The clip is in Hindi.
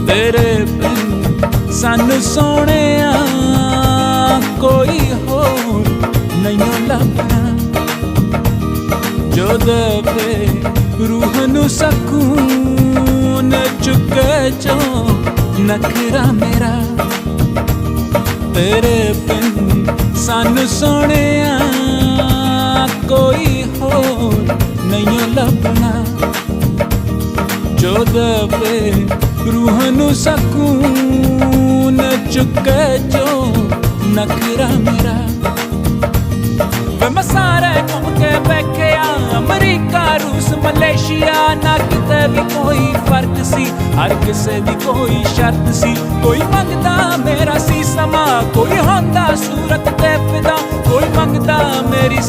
तेरे बिन सानू सोहणिया कोई होर नहीं लभना, जो देवे रूह नू सकून चुके जो नखरा मेरा। तेरे बिन सानू सोहणिया कोई होर नहीं लभना, जो देवे रूह नू सकून चुके जो नखरा मेरा। वे मैं सारे घूम के बैठिया अमरीका रूस मलेशिया, ना किते भी कोई फर्क सी, हर किसे दी कोई शर्त सी। कोई मंगदा मेरा सी समा, कोई होंदा सूरत ते फिदा, कोई मंगदा मेरी